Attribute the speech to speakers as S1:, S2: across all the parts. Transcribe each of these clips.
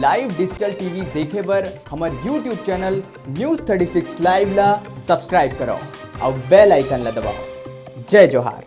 S1: Live digital TV देखे बर हमार यूट्यूब चैनल न्यूज़ 36 लाइव ला सब्सक्राइब करो और बेल आइकन ला दबाओ। जय जोहार।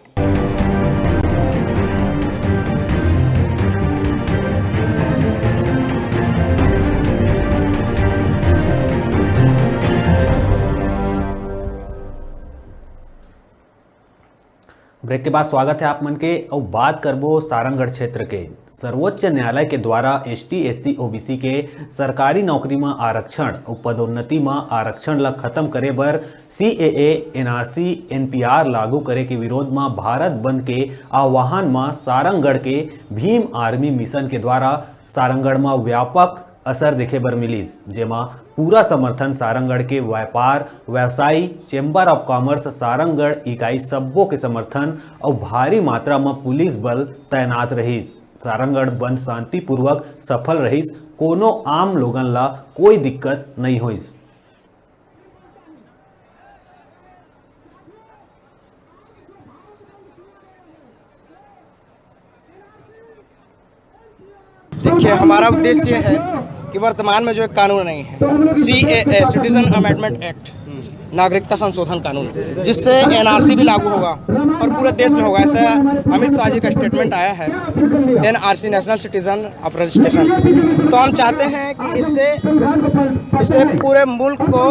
S2: ब्रेक के बाद स्वागत है आप मन के और बात करबो सारंगगढ़ क्षेत्र के। सर्वोच्च न्यायालय के द्वारा ST SC OBC के सरकारी नौकरी में आरक्षण और पदोन्नति में आरक्षण ला खत्म करे बर CAA NRC NPR लागू करे के विरोध में भारत बंद के आह्वान में सारंगगढ़ के भीम आर्मी मिशन के द्वारा सारंगगढ़ में व्यापक असर देखे बर मिलिस, जेमा पूरा समर्थन सारंगगढ़ के व्यापार व्यवसायी चेंबर ऑफ कॉमर्स सारंगगढ़ इकाई सब्बों के समर्थन और भारी मात्रा में पुलिस बल तैनात रहीस। सारंगगढ़ बंद शांतिपूर्वक सफल रहीस, कोनो आम लोगन ला कोई दिक्कत नहीं होइस।
S3: देखिए, हमारा उद्देश्य ये है कि वर्तमान में जो एक कानून नहीं है CAA सिटीजन अमेंडमेंट एक्ट, नागरिकता संशोधन कानून, जिससे NRC भी लागू होगा और पूरे देश में होगा। ऐसा अमित शाह जी का स्टेटमेंट आया है, NRC national citizen of registration. तो हम चाहते हैं कि इससे पूरे मुल्क को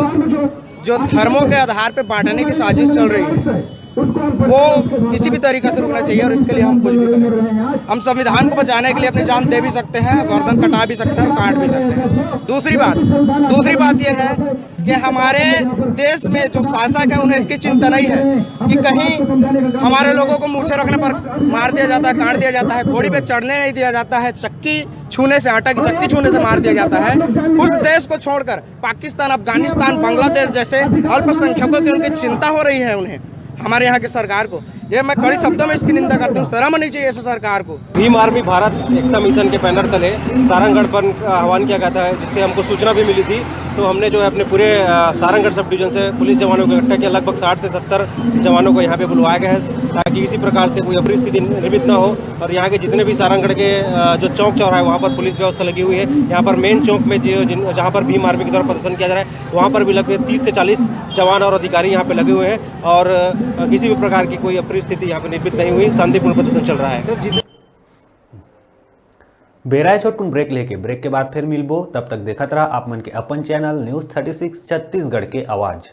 S3: जो धर्मों के आधार पर बांटने की साजिश चल रही है वो किसी भी तरीके से रुकना चाहिए और इसके लिए हम कुछ भी करेंगे। हम संविधान को बचाने के लिए अपनी जान दे भी सकते हैं, गर्दन कटा भी सकते हैं और काट भी सकते हैं। दूसरी बात यह है कि हमारे देश में जो शासक है उन्हें इसकी चिंता नहीं है कि कहीं हमारे लोगों को मूर्छे रखने पर मार दिया जाता है, काट दिया जाता है, घोड़ी पे चढ़ने नहीं दिया जाता है, चक्की छूने से, आटा की चक्की छूने से मार दिया जाता है। उस देश को छोड़कर पाकिस्तान, अफगानिस्तान, बांग्लादेश जैसे अल्पसंख्यकों की उनकी चिंता हो रही है उन्हें, हमारे यहाँ की सरकार को। ये मैं कड़ी शब्दों में इसकी निंदा करता हूँ। शर्म नहीं चाहिए ऐसे सरकार को।
S4: भीम आर्मी भारत एकता मिशन के बैनर तले सारंगगढ़ पर आह्वान किया गया था, जिससे हमको सूचना भी मिली थी। तो हमने जो है अपने पूरे सारंगगढ़ सब डिवीजन से पुलिस जवानों को इकट्ठा किया। लगभग 60 से 70 जवानों को यहाँ पे बुलवाया गया है ताकि किसी प्रकार से कोई अप्रिय स्थिति निर्मित न हो। और यहाँ के जितने भी सारंगगढ़ के जो चौक चौराहे वहाँ पर पुलिस व्यवस्था लगी हुई है। यहाँ पर मेन चौक में जहाँ पर भीम आर्मी के द्वारा प्रदर्शन किया जा रहा है वहाँ पर भी लगभग 30 से 40 जवान और अधिकारी यहाँ पे लगे हुए हैं और किसी भी प्रकार की कोई अप्रिय स्थिति यहाँ पे निर्मित नहीं हुई। शांतिपूर्ण प्रदर्शन चल रहा है।
S2: बेराय छोटकुन ब्रेक के बाद फिर मिलबो। तब तक देखत रहा आप मन के अपन चैनल न्यूज़ 36 छत्तीसगढ़ के आवाज।